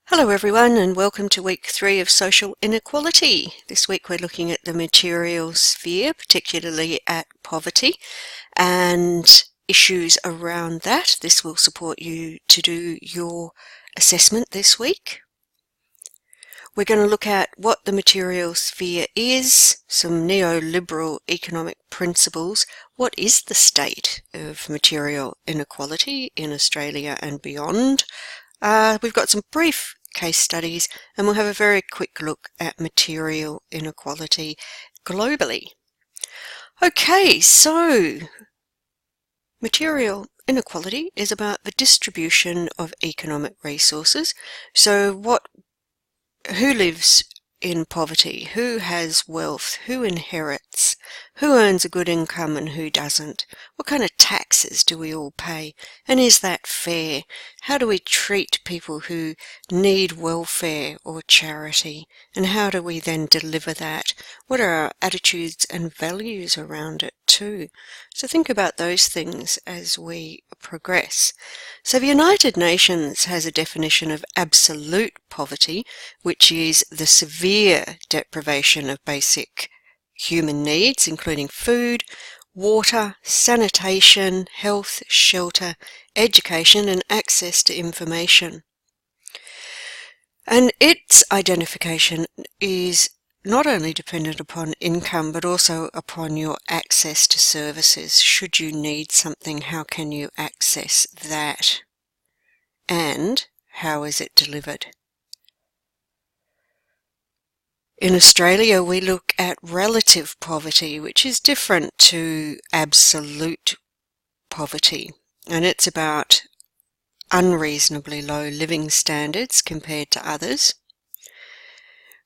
Hello everyone and welcome to week 3 of Social Inequality. This week we're looking at the material sphere, particularly at poverty and issues around that. This will support you to do your assessment this week. We're going to look at what the material sphere is, some neoliberal economic principles, what is the state of material inequality in Australia and beyond. We've got some brief case studies and we'll have a very quick look at material inequality globally. Okay, so material inequality is about the distribution of economic resources. So who lives in poverty, who has wealth, who inherits, who earns a good income and who doesn't, what kind of taxes do we all pay, and is that fair? How do we treat people who need welfare or charity, and how do we then deliver that? What are our attitudes and values around it too? So think about those things as we progress. So the United Nations has a definition of absolute poverty, which is the severe deprivation of basic human needs, including food, water, sanitation, health, shelter, education, and access to information. And its identification is not only dependent upon income, but also upon your access to services. Should you need something, how can you access that? And how is it delivered? In Australia, we look at relative poverty, which is different to absolute poverty, and it's about unreasonably low living standards compared to others.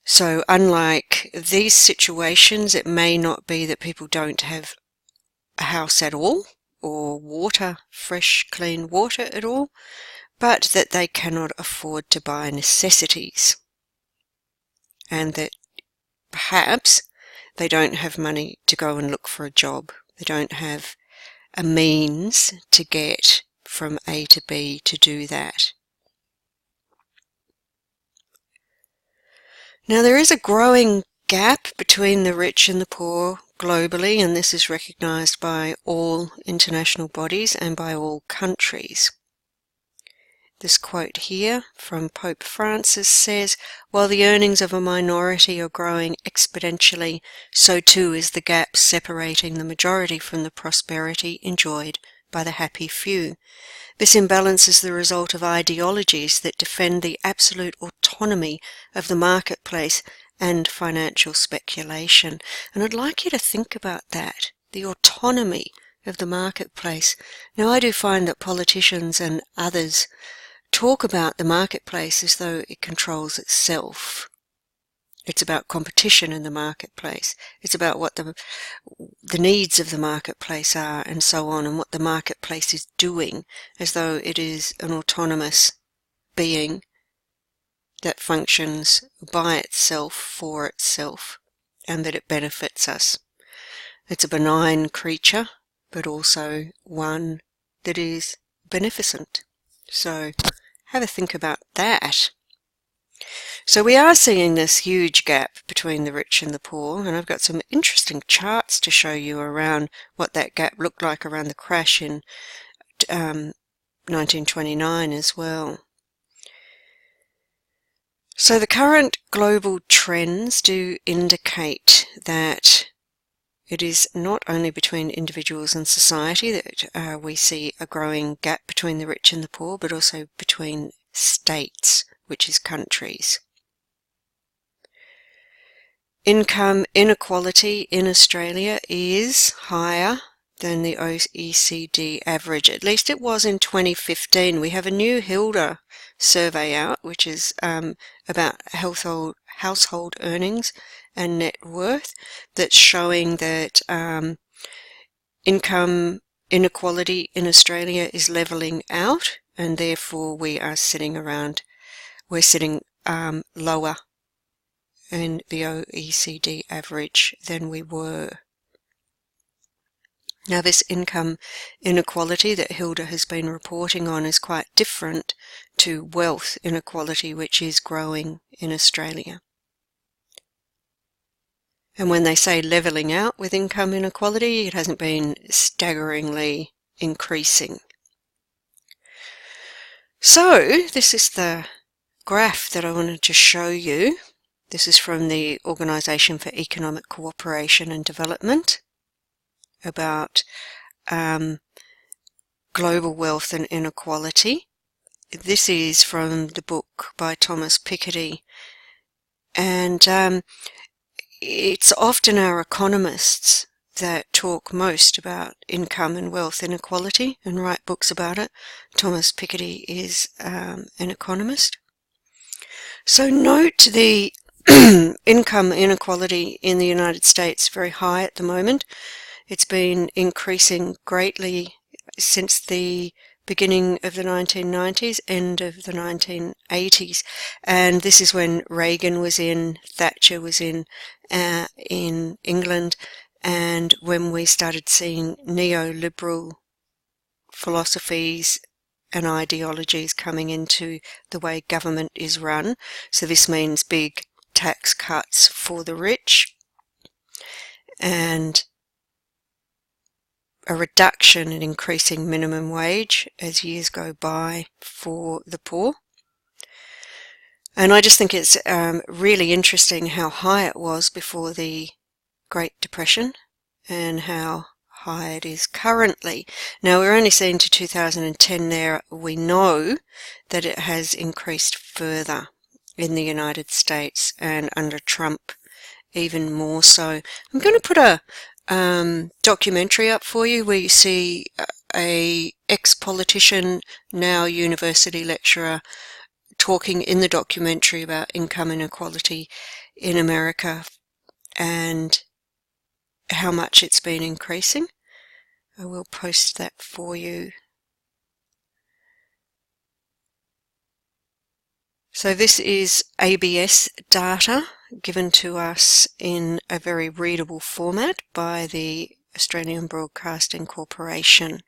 So unlike these situations, it may not be that people don't have a house at all, or water, fresh, clean water at all, but that they cannot afford to buy necessities, and that perhaps they don't have money to go and look for a job. They don't have a means to get from A to B to do that. Now there is a growing gap between the rich and the poor globally, and this is recognised by all international bodies and by all countries. This quote here from Pope Francis says, "While the earnings of a minority are growing exponentially, so too is the gap separating the majority from the prosperity enjoyed by the happy few. This imbalance is the result of ideologies that defend the absolute autonomy of the marketplace and financial speculation." And I'd like you to think about that, the autonomy of the marketplace. Now, I do find that politicians and others talk about the marketplace as though it controls itself. It's about competition in the marketplace. It's about what the needs of the marketplace are and so on, and what the marketplace is doing, as though it is an autonomous being that functions by itself, for itself, and that it benefits us. It's a benign creature, but also one that is beneficent. So have a think about that. So we are seeing this huge gap between the rich and the poor, and I've got some interesting charts to show you around what that gap looked like around the crash in 1929 as well. So the current global trends do indicate that it is not only between individuals and society that we see a growing gap between the rich and the poor, but also between states, which is countries. Income inequality in Australia is higher than the OECD average. At least it was in 2015. We have a new HILDA survey out, which is about household earnings and net worth, that's showing that income inequality in Australia is levelling out, and therefore we are sitting lower in the OECD average than we were. Now, this income inequality that Hilda has been reporting on is quite different to wealth inequality, which is growing in Australia. And when they say levelling out with income inequality, it hasn't been staggeringly increasing. So, this is the graph that I wanted to show you. This is from the Organisation for Economic Cooperation and Development about global wealth and inequality. This is from the book by Thomas Piketty, and it's often our economists that talk most about income and wealth inequality and write books about it. Thomas Piketty is an economist. So note the income inequality in the United States very high at the moment. It's been increasing greatly since the beginning of the 1990s, end of the 1980s, and this is when Reagan was in, Thatcher was in England, and when we started seeing neoliberal philosophies and ideologies coming into the way government is run. So this means big tax cuts for the rich and a reduction in increasing minimum wage as years go by for the poor. And I just think it's really interesting how high it was before the Great Depression and how high it is currently. Now, we're only seeing to 2010 there. We know that it has increased further in the United States, and under Trump even more so. I'm going to put a documentary up for you where you see a ex-politician, now university lecturer, talking in the documentary about income inequality in America and how much it's been increasing. I will post that for you. So this is ABS data given to us in a very readable format by the Australian Broadcasting Corporation.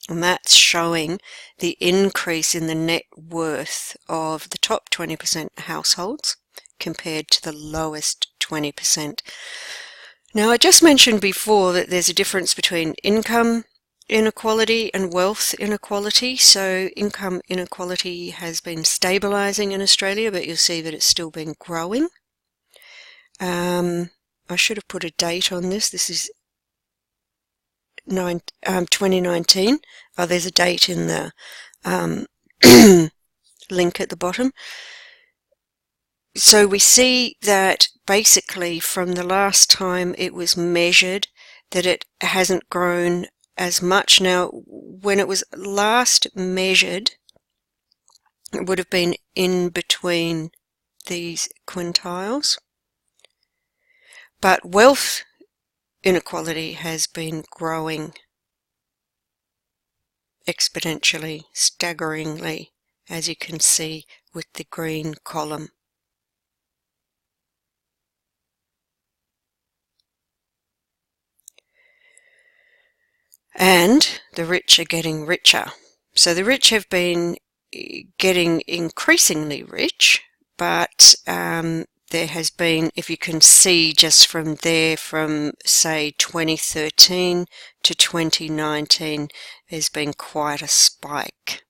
And that's showing the increase in the net worth of the top 20% households compared to the lowest 20%. Now, I just mentioned before that there's a difference between income inequality and wealth inequality. So income inequality has been stabilizing in Australia, but you'll see that it's still been growing. I should have put a date on this. This is 2019. Oh, there's a date in the link at the bottom. So we see that basically from the last time it was measured that it hasn't grown as much. Now, when it was last measured, it would have been in between these quintiles. But wealth inequality has been growing exponentially, staggeringly, as you can see with the green column. And the rich are getting richer. So the rich have been getting increasingly rich, but there has been, if you can see just from there, from say 2013 to 2019, there's been quite a spike.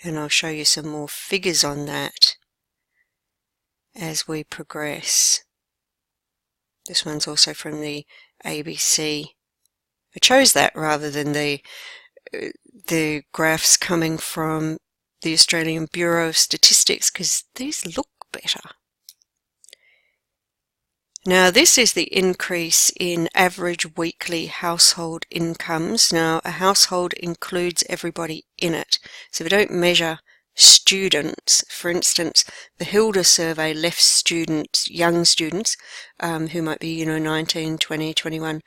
And I'll show you some more figures on that as we progress. This one's also from the ABC. I chose that rather than the graphs coming from the Australian Bureau of Statistics because these look better. Now, this is the increase in average weekly household incomes. Now, a household includes everybody in it. So we don't measure students. For instance, the Hilda survey left students, young students, who might be, 19, 20, 21,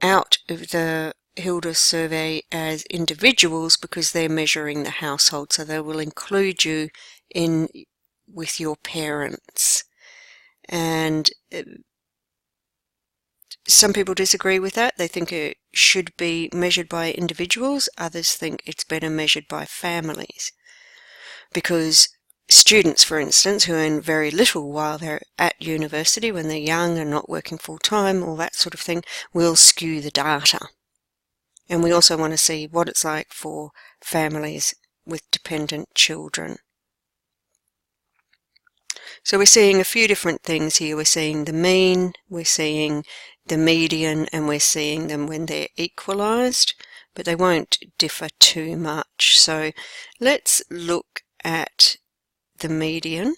out of the Hilda survey as individuals because they're measuring the household. So they will include you in with your parents. And Some people disagree with that. They think it should be measured by individuals. Others think it's better measured by families. Because students, for instance, who earn very little while they're at university, when they're young and not working full-time, all that sort of thing, will skew the data. And we also want to see what it's like for families with dependent children. So we're seeing a few different things here. We're seeing the mean, we're seeing the median, and we're seeing them when they're equalised, but they won't differ too much. So let's look at the median,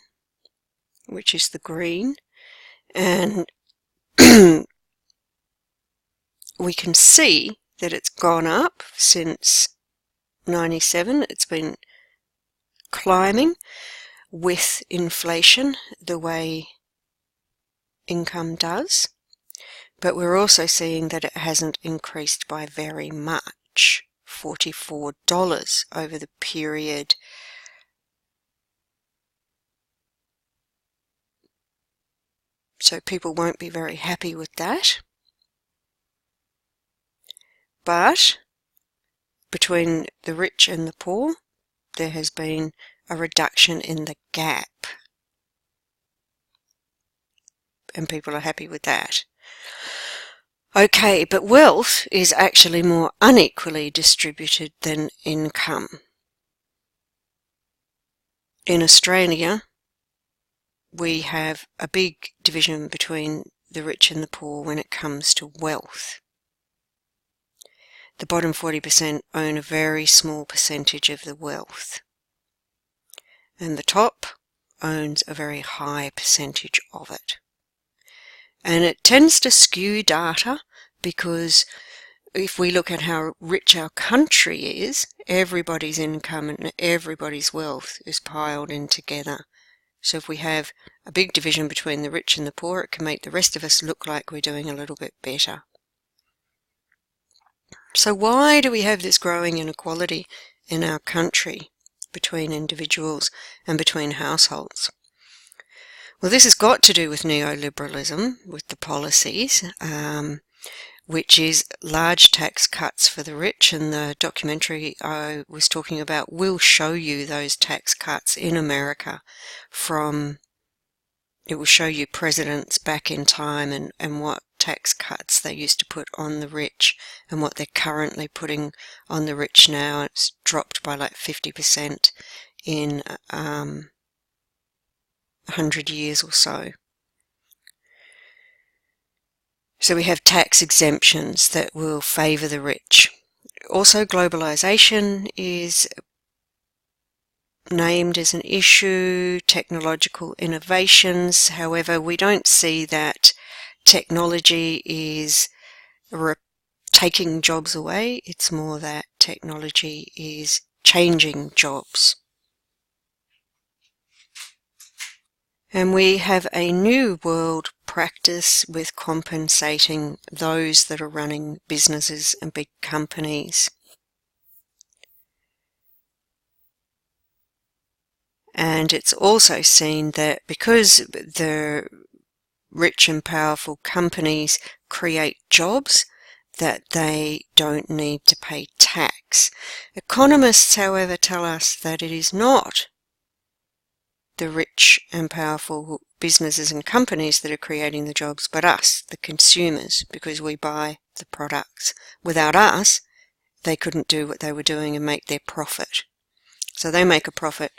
which is the green, and we can see that it's gone up since 97. It's been climbing with inflation the way income does, but we're also seeing that it hasn't increased by very much, $44 over the period. So people won't be very happy with that. But between the rich and the poor, there has been a reduction in the gap. And people are happy with that. Okay, but wealth is actually more unequally distributed than income. In Australia, we have a big division between the rich and the poor when it comes to wealth. The bottom 40% own a very small percentage of the wealth, and the top owns a very high percentage of it. And it tends to skew data because if we look at how rich our country is, everybody's income and everybody's wealth is piled in together. So if we have a big division between the rich and the poor, it can make the rest of us look like we're doing a little bit better. So why do we have this growing inequality in our country between individuals and between households? Well, this has got to do with neoliberalism, with the policies, which is large tax cuts for the rich, and the documentary I was talking about will show you those tax cuts in America it will show you presidents back in time and what tax cuts they used to put on the rich and what they're currently putting on the rich now. It's dropped by like 50% in 100 years or so. So we have tax exemptions that will favour the rich. Also, globalisation is named as an issue, technological innovations. However, we don't see that technology is taking jobs away. It's more that technology is changing jobs. And we have a new world practice with compensating those that are running businesses and big companies. And it's also seen that because the rich and powerful companies create jobs, that they don't need to pay tax. Economists, however, tell us that it is not the rich and powerful businesses and companies that are creating the jobs, but us, the consumers, because we buy the products. Without us, they couldn't do what they were doing and make their profit. So they make a profit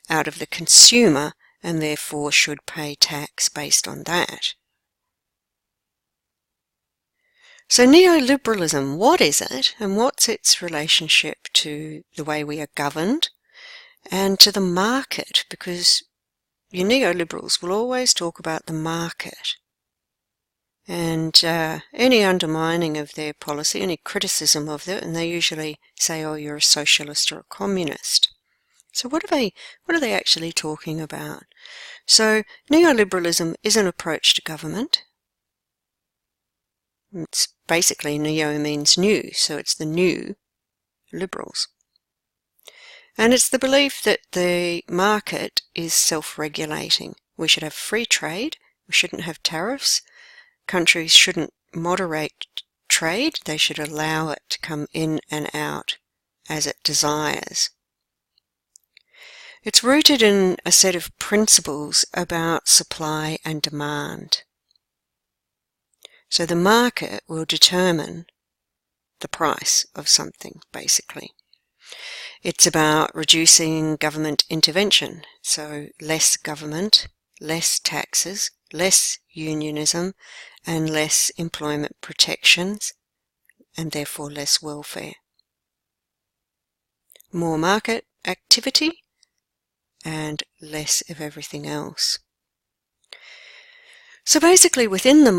out of the consumer and therefore should pay tax based on that. So neoliberalism, what is it, and what's its relationship to the way we are governed and to the market? Because your neoliberals will always talk about the market, and any undermining of their policy, any criticism of it, and they usually say, oh, you're a socialist or a communist. So what are they actually talking about? So neoliberalism is an approach to government. It's basically, neo means new, so it's the new liberals. And it's the belief that the market is self-regulating. We should have free trade, we shouldn't have tariffs, countries shouldn't moderate trade. They should allow it to come in and out as it desires. It's rooted in a set of principles about supply and demand. So the market will determine the price of something, basically. It's about reducing government intervention, so less government, less taxes, less unionism, and less employment protections, and therefore less welfare. More market activity and less of everything else. So basically within the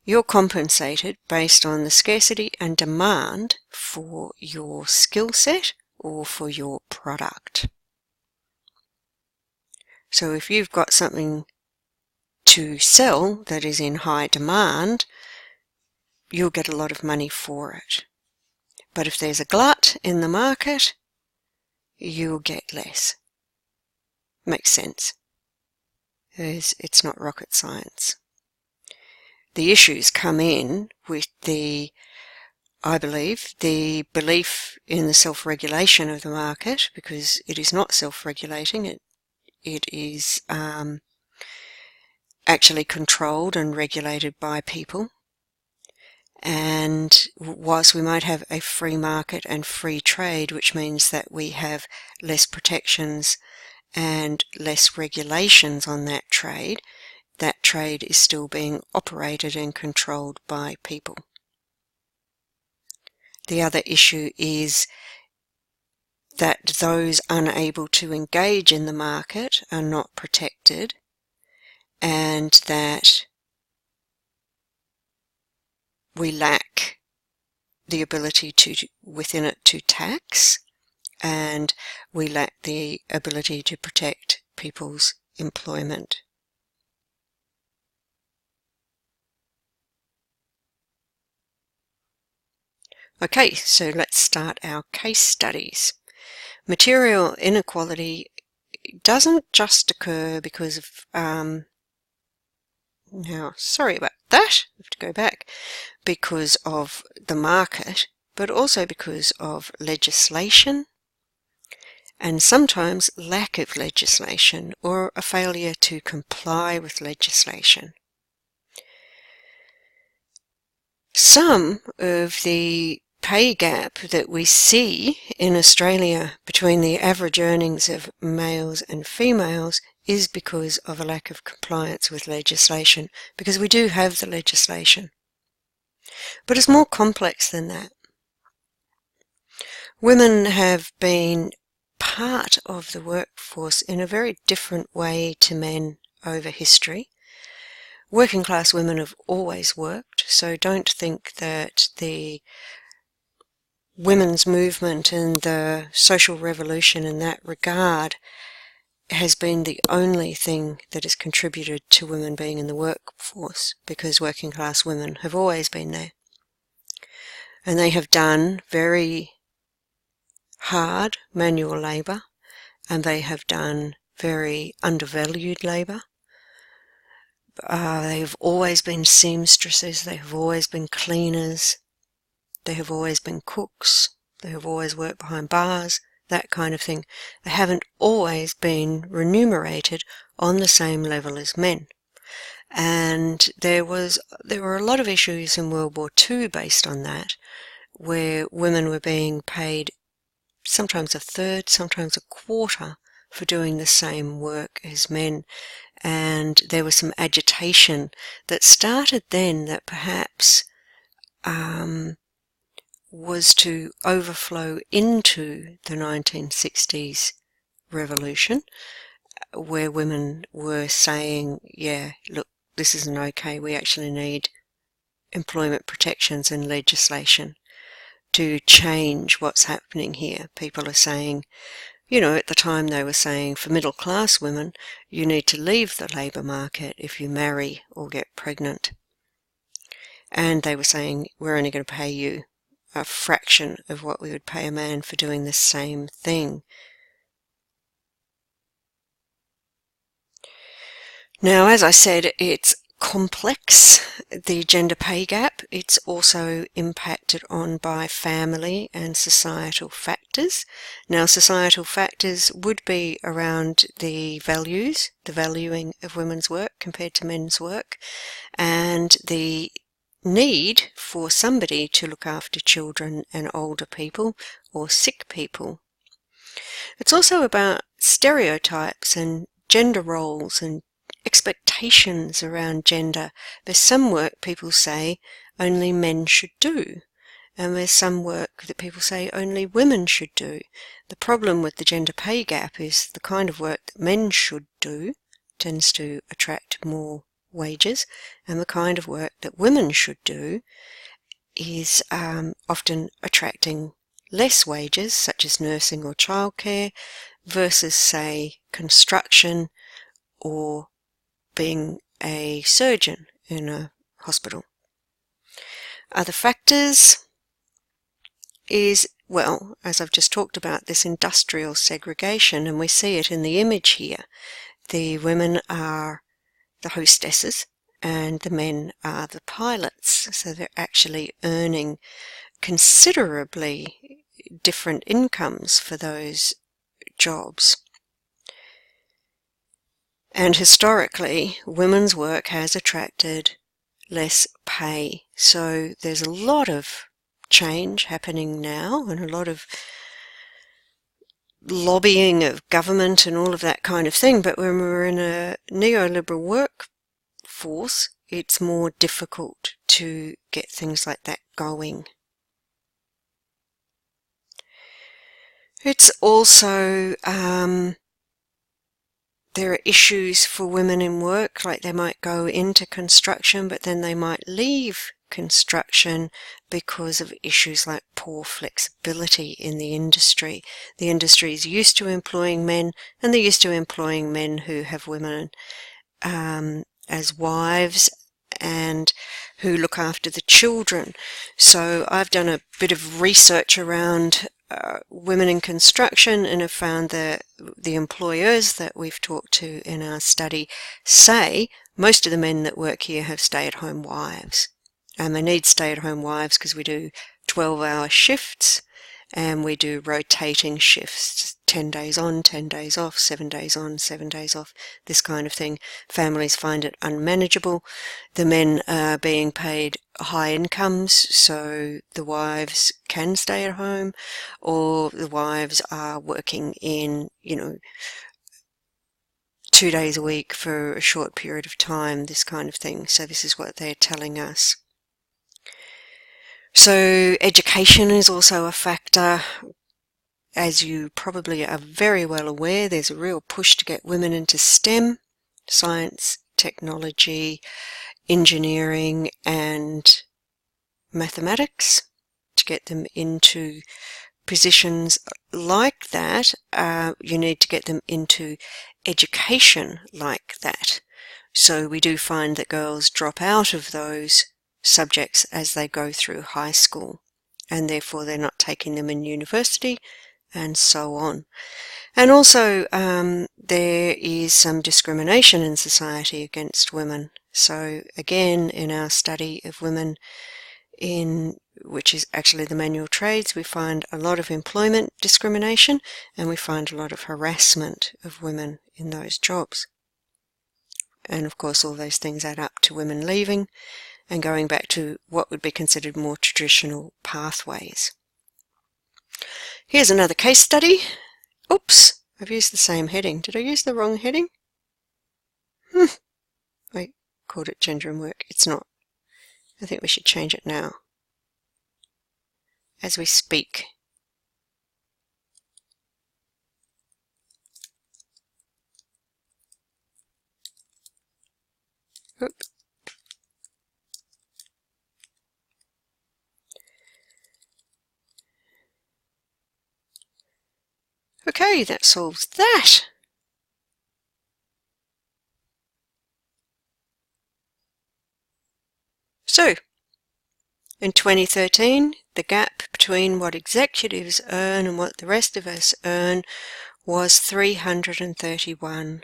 you're compensated based on the scarcity and demand for your skill set or for your product. So if you've got something to sell that is in high demand, you'll get a lot of money for it. But if there's a glut in the market, you'll get less. Makes sense. It's not rocket science. The issues come in with I believe, the belief in the self-regulation of the market, because it is not self-regulating. It is actually controlled and regulated by people. And whilst we might have a free market and free trade, which means that we have less protections and less regulations on that trade is still being operated and controlled by people. The other issue is that those unable to engage in the market are not protected, and that we lack the ability within it to tax, and we lack the ability to protect people's employment. Okay, so let's start our case studies. Material inequality doesn't just occur because of, now sorry about that, I have to go back, because of the market, but also because of legislation, and sometimes lack of legislation or a failure to comply with legislation. Some of the pay gap that we see in Australia between the average earnings of males and females is because of a lack of compliance with legislation, because we do have the legislation. But it's more complex than that. Women have been part of the workforce in a very different way to men over history. Working class women have always worked, so don't think that the women's movement and the social revolution in that regard has been the only thing that has contributed to women being in the workforce, because working class women have always been there. And they have done very hard manual labour, and they have done very undervalued labour. They have always been seamstresses, they have always been cleaners, they have always been cooks, they have always worked behind bars, that kind of thing. They haven't always been remunerated on the same level as men. And there were a lot of issues in World War II based on that, where women were being paid sometimes a third, sometimes a quarter for doing the same work as men. And there was some agitation that started then that perhaps was to overflow into the 1960s revolution, where women were saying, yeah, look, this isn't okay, we actually need employment protections and legislation to change what's happening here. People are saying, you know, at the time they were saying for middle class women, you need to leave the labour market if you marry or get pregnant. And they were saying, we're only going to pay you a fraction of what we would pay a man for doing the same thing. Now, as I said, it's complex, the gender pay gap. It's also impacted on by family and societal factors. Now, societal factors would be around the values, the valuing of women's work compared to men's work, and the need for somebody to look after children and older people or sick people. It's also about stereotypes and gender roles and expectations around gender. There's some work people say only men should do, and there's some work that people say only women should do. The problem with the gender pay gap is the kind of work that men should do tends to attract more wages, and the kind of work that women should do is often attracting less wages, such as nursing or childcare, versus, say, construction or being a surgeon in a hospital. Other factors is, well, as I've just talked about, this industrial segregation, and we see it in the image here. The women are the hostesses and the men are the pilots, so they're actually earning considerably different incomes for those jobs. And historically, women's work has attracted less pay. So there's a lot of change happening now and a lot of lobbying of government and all of that kind of thing. But when we're in a neoliberal workforce, it's more difficult to get things like that going. It's also there are issues for women in work, like they might go into construction, but then they might leave construction because of issues like poor flexibility in the industry. The industry is used to employing men, and they're used to employing men who have women as wives and who look after the children. So I've done a bit of research around women in construction and have found that the employers that we've talked to in our study say most of the men that work here have stay-at-home wives. And they need stay-at-home wives because we do 12-hour shifts and we do rotating shifts, 10 days on, 10 days off, 7 days on, 7 days off, this kind of thing. Families find it unmanageable. The men are being paid high incomes, so the wives can stay at home, or the wives are working in, 2 days a week for a short period of time, this kind of thing. So this is what they're telling us. So education is also a factor. As you probably are very well aware, there's a real push to get women into STEM, science, technology, engineering, and mathematics, to get them into positions like that. You need to get them into education like that. So we do find that girls drop out of those subjects as they go through high school, and therefore they're not taking them in university, and so on. And also there is some discrimination in society against women. So again, in our study of women which is actually the manual trades, we find a lot of employment discrimination, and we find a lot of harassment of women in those jobs. And of course all those things add up to women leaving and going back to what would be considered more traditional pathways. Here's another case study. Oops, I've used the same heading. Did I use the wrong heading? I called it gender and work. It's not. I think we should change it now, as we speak. Oop. Okay, that solves that. So, in 2013, the gap between what executives earn and what the rest of us earn was 331%.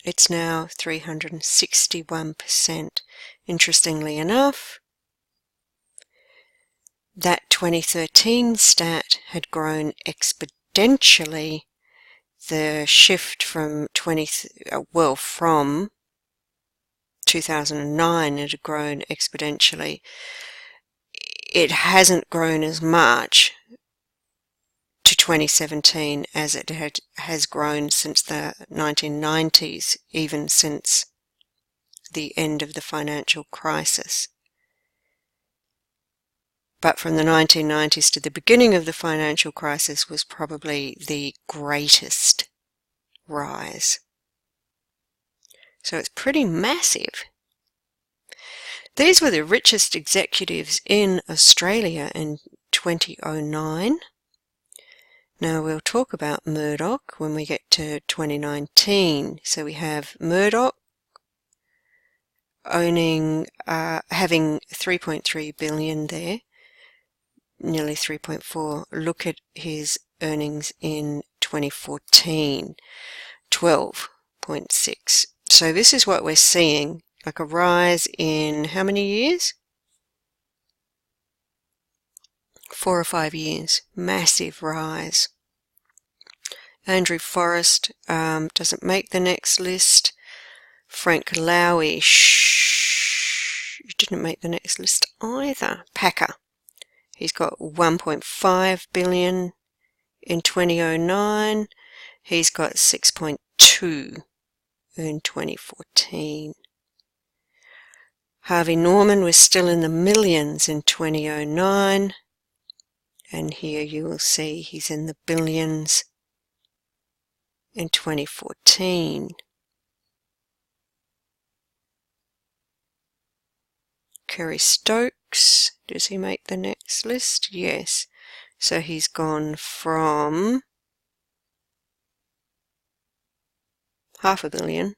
It's now 361%. Interestingly enough, that 2013 stat had grown exponentially. The shift from from 2009 it had grown exponentially. It hasn't grown as much to 2017 as it has grown since the 1990s, even since the end of the financial crisis. But from the 1990s to the beginning of the financial crisis was probably the greatest rise. So it's pretty massive. These were the richest executives in Australia in 2009. Now we'll talk about Murdoch when we get to 2019. So we have Murdoch having 3.3 billion there, nearly 3.4. Look at his earnings in 2014, 12.6. So this is what we're seeing, like a rise in how many years? 4 or 5 years. Massive rise. Andrew Forrest doesn't make the next list. Frank Lowy didn't make the next list either. Packer. He's got 1.5 billion in 2009. He's got 6.2 in 2014. Harvey Norman was still in the millions in 2009. And here you will see he's in the billions in 2014. Kerry Stokes, does he make the next list? Yes. So he's gone from $500 million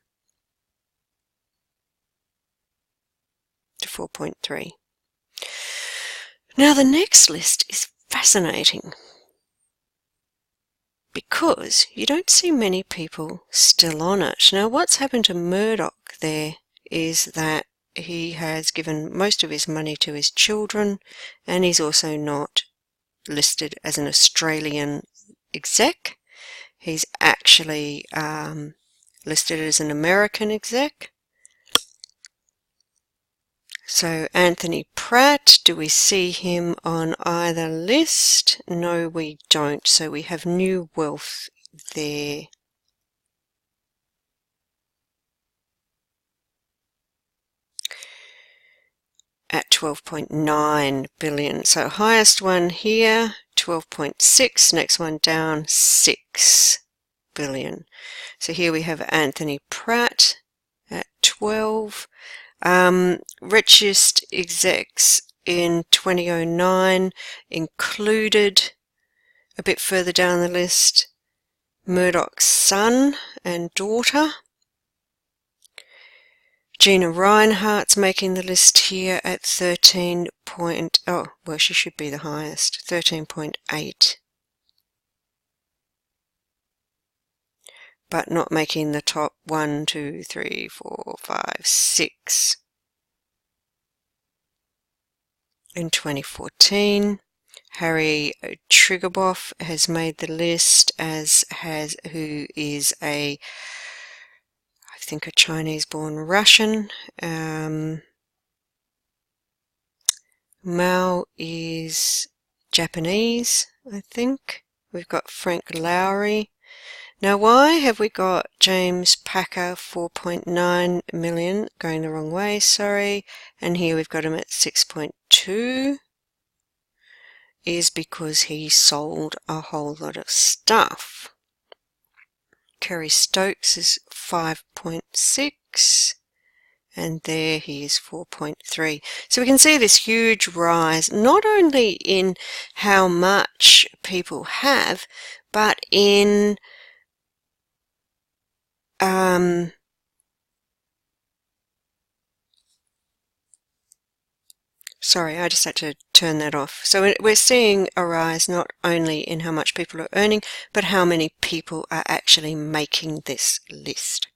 to 4.3. Now the next list is fascinating because you don't see many people still on it. Now what's happened to Murdoch there is that he has given most of his money to his children, and he's also not listed as an Australian exec. He's actually listed as an American exec. So Anthony Pratt, do we see him on either list? No, we don't. So we have new wealth there. At 12.9 billion. So highest one here, 12.6. Next one down, 6 billion. So here we have Anthony Pratt at 12. Richest execs in 2009 included, a bit further down the list, Murdoch's son and daughter. Gina Rinehart's making the list here at 13. Well, she should be the highest, 13.8. But not making the top 1, 2, 3, 4, 5, 6. In 2014, Harry Triguboff has made the list, who is I think a Chinese-born Russian. Mao is Japanese, I think. We've got Frank Lowy. Now why have we got James Packer 4.9 million, going the wrong way, sorry, and here we've got him at 6.2, is because he sold a whole lot of stuff. Kerry Stokes is 5.6, and there he is 4.3. So we can see this huge rise, not only in how much people have, but in sorry, I just had to turn that off. So we're seeing a rise not only in how much people are earning, but how many people are actually making this list.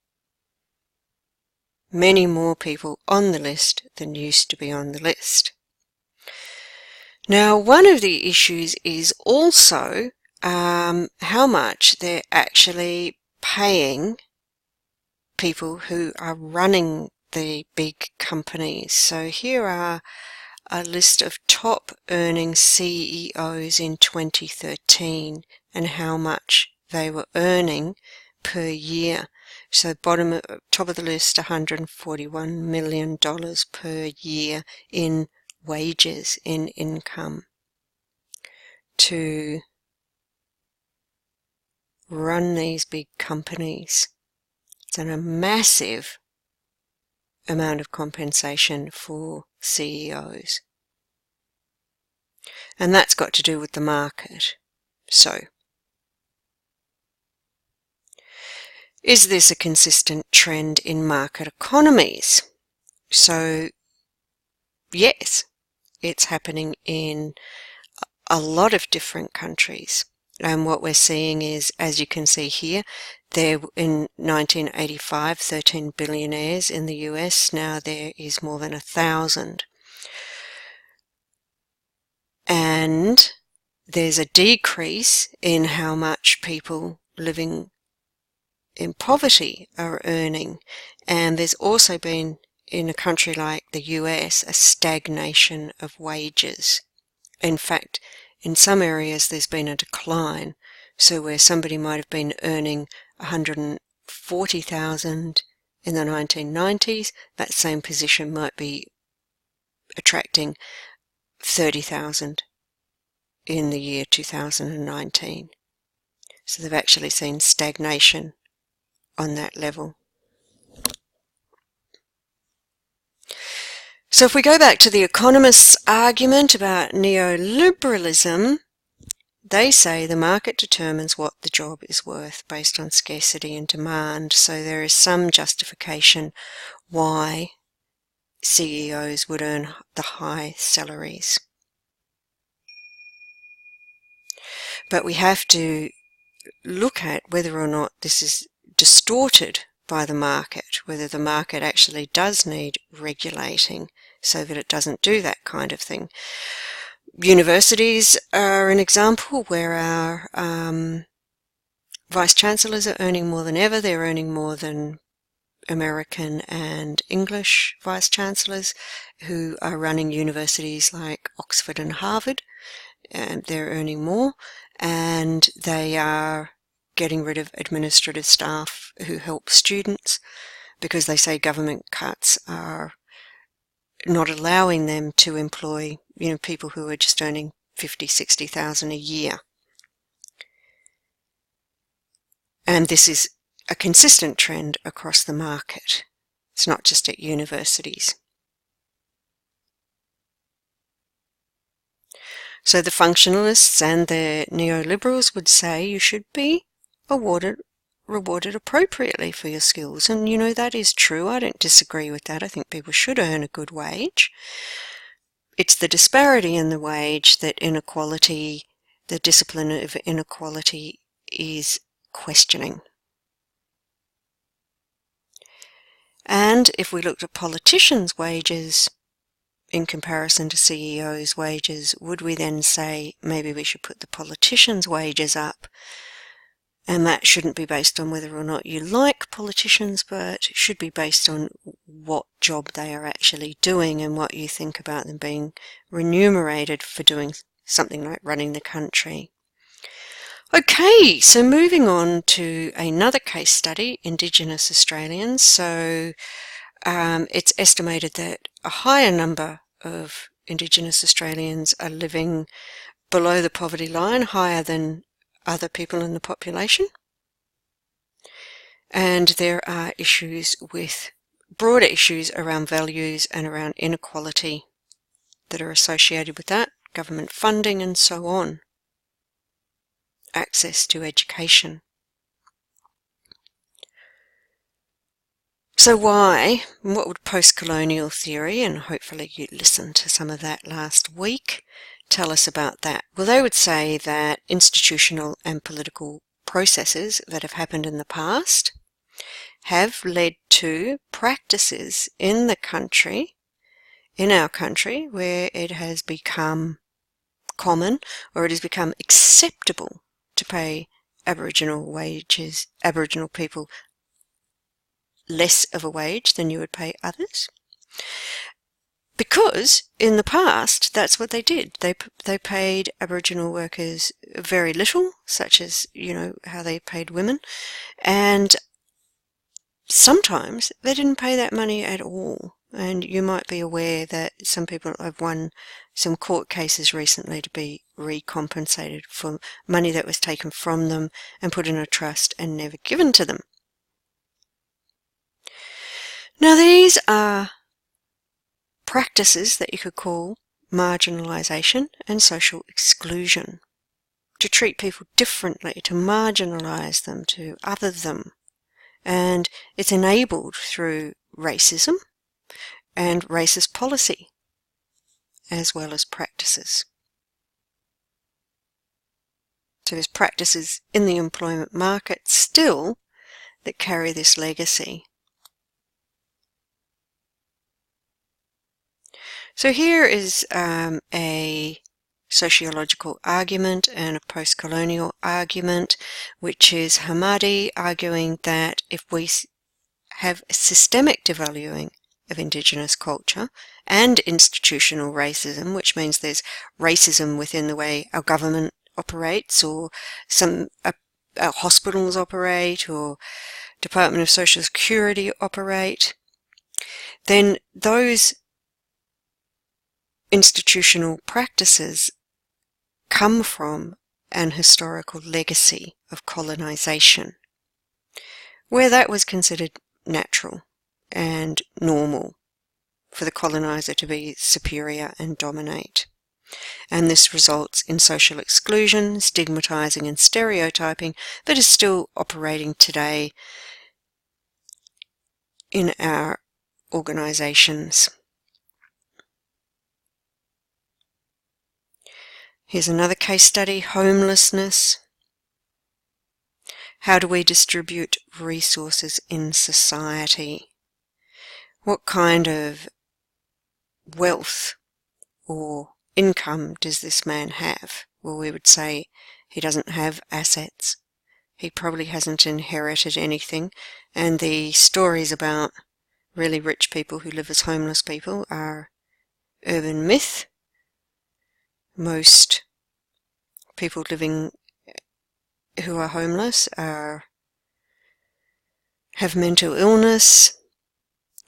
many more people on the list than used to be on the list. Now, one of the issues is also how much they're actually paying people who are running the big companies. So here are a list of top earning CEOs in 2013 and how much they were earning per year. So top of the list, $141 million per year in wages, in income, to run these big companies. It's a massive amount of compensation for CEOs. And that's got to do with the market. So, is this a consistent trend in market economies? So, yes, it's happening in a lot of different countries. And what we're seeing is, as you can see here, there in 1985, 13 billionaires in the US. Now there is more than 1,000. And there's a decrease in how much people living in poverty are earning. And there's also been, in a country like the US, a stagnation of wages. In fact, in some areas there's been a decline. So where somebody might have been earning $140,000 in the 1990s, that same position might be attracting $30,000 in the year 2019. So they've actually seen stagnation on that level. So if we go back to the economists' argument about neoliberalism, they say the market determines what the job is worth based on scarcity and demand. So there is some justification why CEOs would earn the high salaries. But we have to look at whether or not this is distorted by the market, whether the market actually does need regulating so that it doesn't do that kind of thing. Universities are an example where our vice chancellors are earning more than ever. They're earning more than American and English vice chancellors who are running universities like Oxford and Harvard, and they're earning more, and they are getting rid of administrative staff who help students because they say government cuts are not allowing them to employ, people who are just earning $50,000-$60,000 a year. And this is a consistent trend across the market. It's not just at universities. So the functionalists and the neoliberals would say you should be rewarded appropriately for your skills. And that is true. I don't disagree with that. I think people should earn a good wage. It's the disparity in the wage that inequality, the discipline of inequality, is questioning. And if we looked at politicians' wages in comparison to CEOs' wages, would we then say maybe we should put the politicians' wages up? And that shouldn't be based on whether or not you like politicians, but it should be based on what job they are actually doing and what you think about them being remunerated for doing something like running the country. Okay, so moving on to another case study, Indigenous Australians. So it's estimated that a higher number of Indigenous Australians are living below the poverty line, higher than other people in the population. And there are broader issues around values and around inequality that are associated with that, government funding and so on, access to education. So why? What would post-colonial theory, and hopefully you listened to some of that last week, tell us about that? Well, they would say that institutional and political processes that have happened in the past have led to practices in the country, in our country, where it has become common, or it has become acceptable to pay Aboriginal people less of a wage than you would pay others. Because in the past, that's what they did. They paid Aboriginal workers very little, such as, how they paid women, and sometimes they didn't pay that money at all. And you might be aware that some people have won some court cases recently to be recompensated for money that was taken from them and put in a trust and never given to them. Now, these are practices that you could call marginalisation and social exclusion. To treat people differently, to marginalise them, to other them. And it's enabled through racism and racist policy, as well as practices. So there's practices in the employment market still that carry this legacy. So here is a sociological argument and a post-colonial argument, which is Hamadi arguing that if we have systemic devaluing of Indigenous culture and institutional racism, which means there's racism within the way our government operates, or some our hospitals operate, or Department of Social Security operate, then those institutional practices come from an historical legacy of colonisation, where that was considered natural and normal for the coloniser to be superior and dominate. And this results in social exclusion, stigmatising and stereotyping that is still operating today in our organisations. Here's another case study, homelessness. How do we distribute resources in society? What kind of wealth or income does this man have? Well, we would say he doesn't have assets. He probably hasn't inherited anything. And the stories about really rich people who live as homeless people are urban myth. Most people living who are homeless have mental illness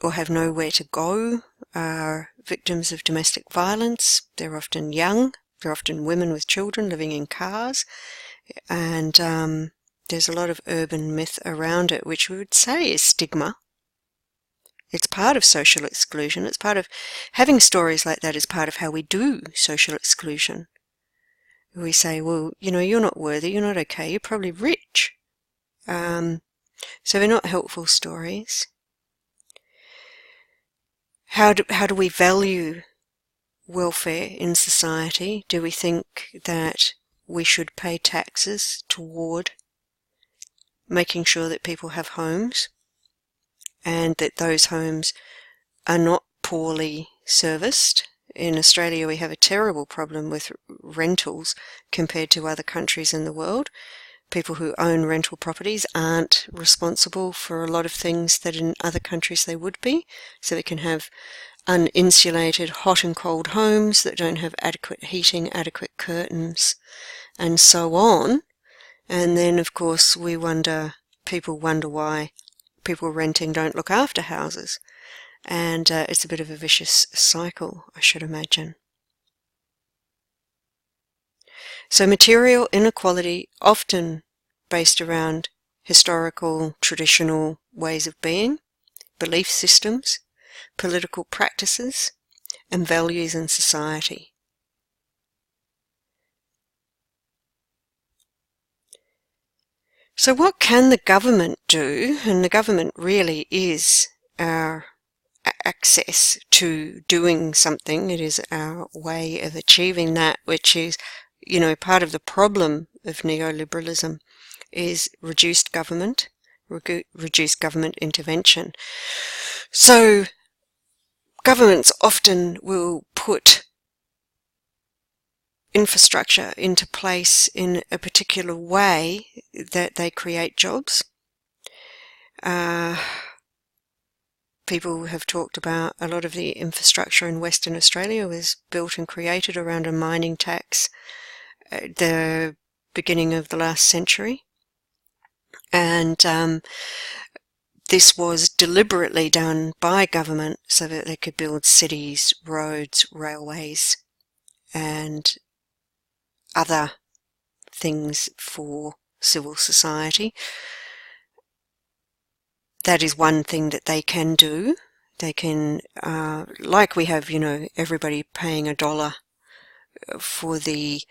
or have nowhere to go, are victims of domestic violence. They're often young. They're often women with children living in cars. And there's a lot of urban myth around it, which we would say is stigma. It's part of social exclusion. It's part of having stories like that is part of how we do social exclusion. We say, well, you're not worthy, you're not okay, you're probably rich. So they're not helpful stories. How do we value welfare in society? Do we think that we should pay taxes toward making sure that people have homes, and that those homes are not poorly serviced? In Australia, we have a terrible problem with rentals compared to other countries in the world. People who own rental properties aren't responsible for a lot of things that in other countries they would be. So they can have uninsulated hot and cold homes that don't have adequate heating, adequate curtains, and so on. And then, of course, people wonder why people renting don't look after houses. And it's a bit of a vicious cycle, I should imagine. So material inequality, often based around historical, traditional ways of being, belief systems, political practices, and values in society. So what can the government do? And the government really is our access to doing something. It is our way of achieving that, which is, part of the problem of neoliberalism is reduced government, reduce government intervention. So governments often will put infrastructure into place in a particular way that they create jobs. People have talked about a lot of the infrastructure in Western Australia was built and created around a mining tax at the beginning of the last century. And this was deliberately done by government so that they could build cities, roads, railways, and other things for civil society. That is one thing that they can do. They can, like we have, everybody paying $1 for the,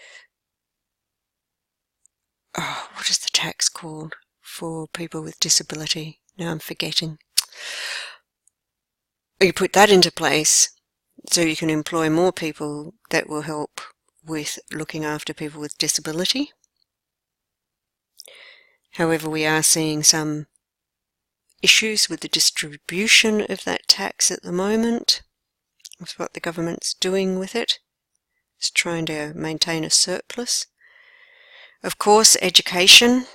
what is the tax called for people with disability? Now I'm forgetting. You put that into place so you can employ more people that will help with looking after people with disability. However, we are seeing some issues with the distribution of that tax at the moment. That's what the government's doing with it. It's trying to maintain a surplus. Of course, education.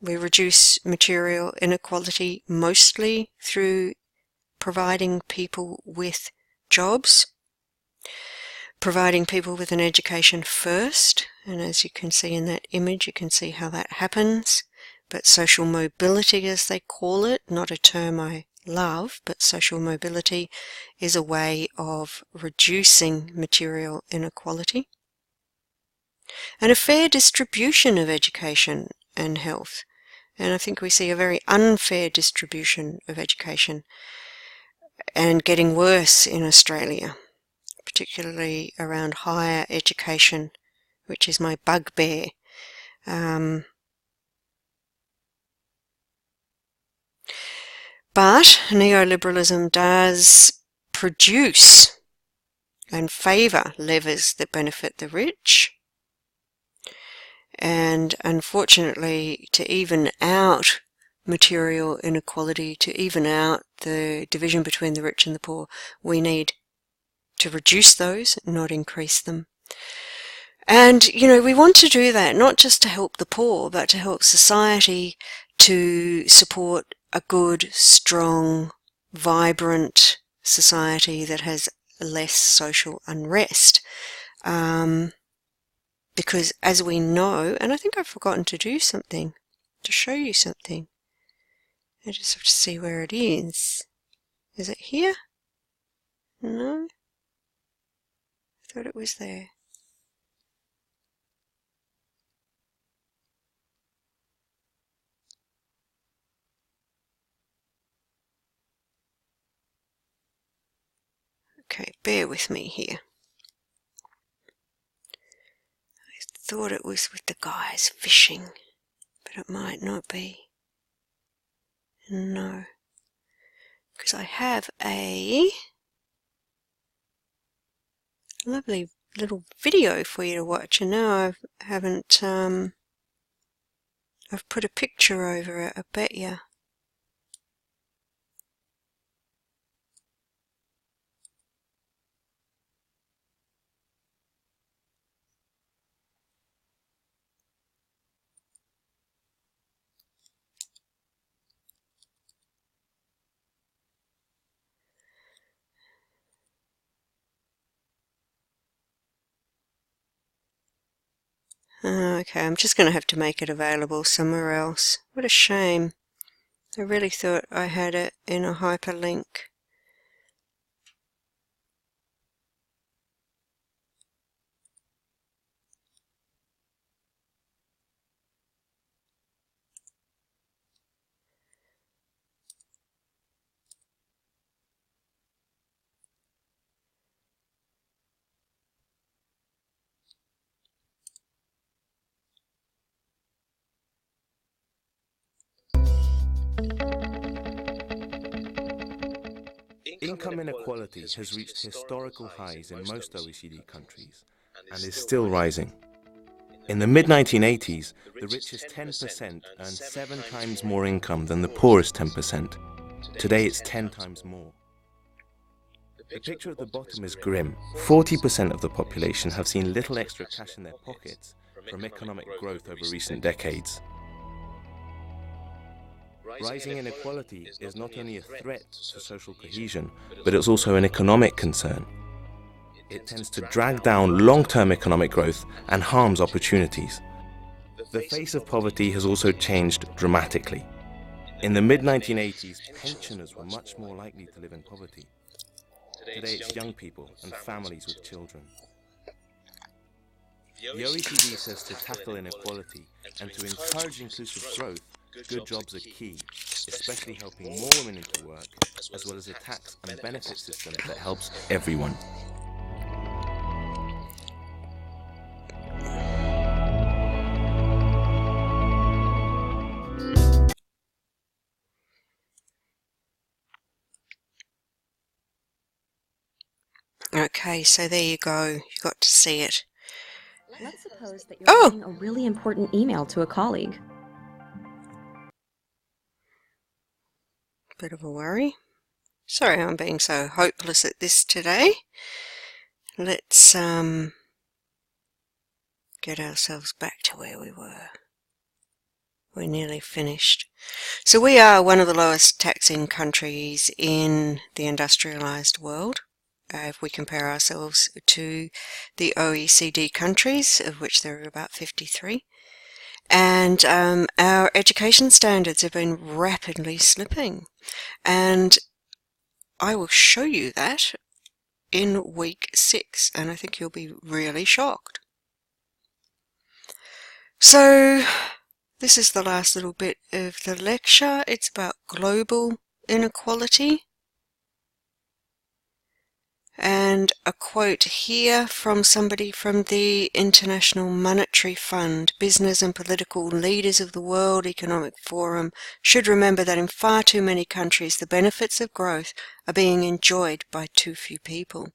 We reduce material inequality mostly through providing people with jobs, providing people with an education first, and as you can see in that image, you can see how that happens. But social mobility, as they call it, not a term I love, but social mobility is a way of reducing material inequality. And a fair distribution of education and health. And I think we see a very unfair distribution of education and getting worse in Australia, particularly around higher education, which is my bugbear. But neoliberalism does produce and favour levers that benefit the rich. And unfortunately, to even out material inequality, to even out the division between the rich and the poor, we need to reduce those, not increase them. And, we want to do that not just to help the poor, but to help society to support a good, strong, vibrant society that has less social unrest. Because as we know, and I think I've forgotten to do something, to show you something. I just have to see where it is. Is it here? No? I thought it was there. Okay, bear with me here. I thought it was with the guys fishing, but it might not be. No. Because I have a lovely little video for you to watch, and now I haven't, I've put a picture over it, I bet you. Okay, I'm just going to have to make it available somewhere else. What a shame. I really thought I had it in a hyperlink. Income inequality has reached historical highs in most OECD countries and is still rising. In the mid-1980s, the richest 10% earned 7 times more income than the poorest 10%. Today it's 10 times more. The picture at the bottom is grim. 40% of the population have seen little extra cash in their pockets from economic growth over recent decades. Rising inequality is not only a threat to social cohesion, but it's also an economic concern. It tends to drag down long-term economic growth and harms opportunities. The face of poverty has also changed dramatically. In the mid-1980s, pensioners were much more likely to live in poverty. Today it's young people and families with children. The OECD says to tackle inequality and to encourage inclusive growth, good jobs are key, especially helping more women into work, as well as a tax and benefit system that helps everyone. Okay, so there you go. You got to see it. Let's suppose that you're writing a really important email to a colleague. Bit of a worry. Sorry I'm being so hopeless at this today. Let's get ourselves back to where we were. We're nearly finished. So we are one of the lowest taxing countries in the industrialized world. If we compare ourselves to the OECD countries, of which there are about 53. And our education standards have been rapidly slipping. And I will show you that in week 6, and I think you'll be really shocked. So this is the last little bit of the lecture. It's about global inequality. And a quote here from somebody from the International Monetary Fund: business and political leaders of the World Economic Forum should remember that in far too many countries the benefits of growth are being enjoyed by too few people.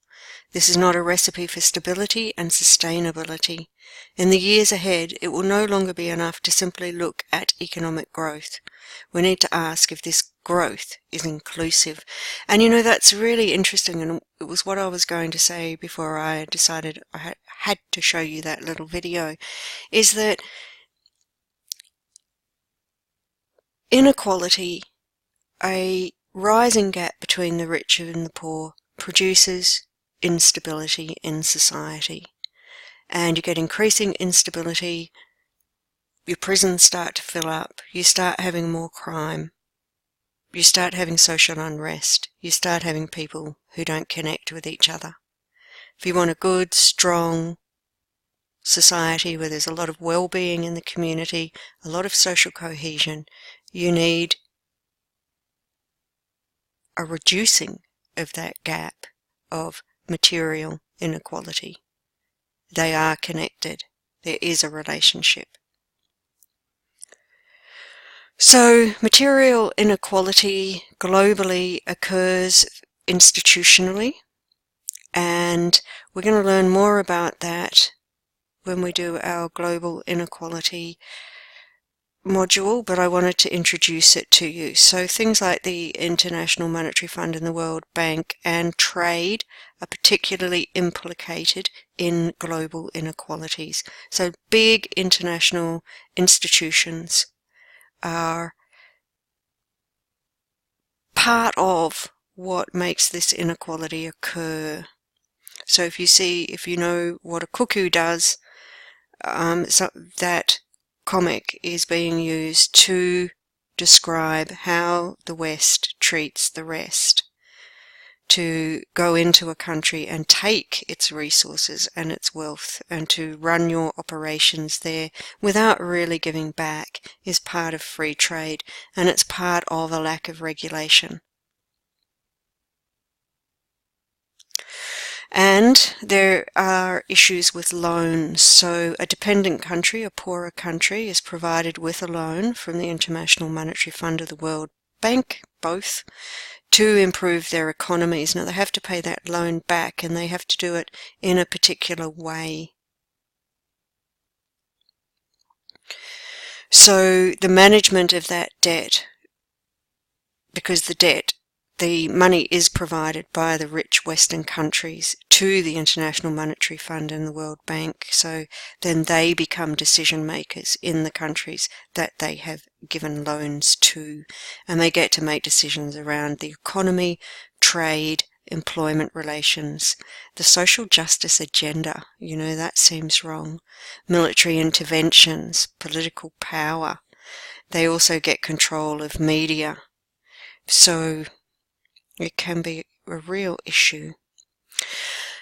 This is not a recipe for stability and sustainability. In the years ahead, it will no longer be enough to simply look at economic growth. We need to ask if this growth is inclusive. And you know, that's really interesting, and it was what I was going to say before I decided I had to show you that little video, is that inequality, a rising gap between the rich and the poor, produces instability in society. And you get increasing instability, your prisons start to fill up, you start having more crime, you start having social unrest, you start having people who don't connect with each other. If you want a good, strong society where there's a lot of well-being in the community, a lot of social cohesion, you need a reducing of that gap of material inequality. They are connected. There is a relationship. So material inequality globally occurs institutionally, and we're going to learn more about that when we do our global inequality module, but I wanted to introduce it to you. So things like the International Monetary Fund and the World Bank and trade are particularly implicated in global inequalities. So big international institutions are part of what makes this inequality occur. So if you know what a cuckoo does, so that comic is being used to describe how the West treats the rest. To go into a country and take its resources and its wealth and to run your operations there without really giving back is part of free trade, and it's part of a lack of regulation. And there are issues with loans. So a dependent country, a poorer country, is provided with a loan from the International Monetary Fund or the World Bank, both, to improve their economies. Now they have to pay that loan back, and they have to do it in a particular way. So the management of that debt, because the money is provided by the rich Western countries to the International Monetary Fund and the World Bank, so then they become decision makers in the countries that they have given loans to, and they get to make decisions around the economy, trade, employment relations, the social justice agenda, that seems wrong, military interventions, political power. They also get control of media. So it can be a real issue.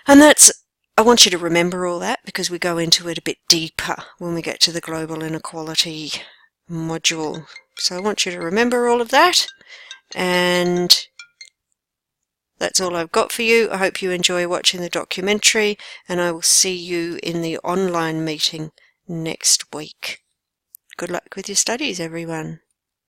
And I want you to remember all that, because we go into it a bit deeper when we get to the global inequality module. So I want you to remember all of that, and that's all I've got for you. I hope you enjoy watching the documentary, and I will see you in the online meeting next week. Good luck with your studies, everyone.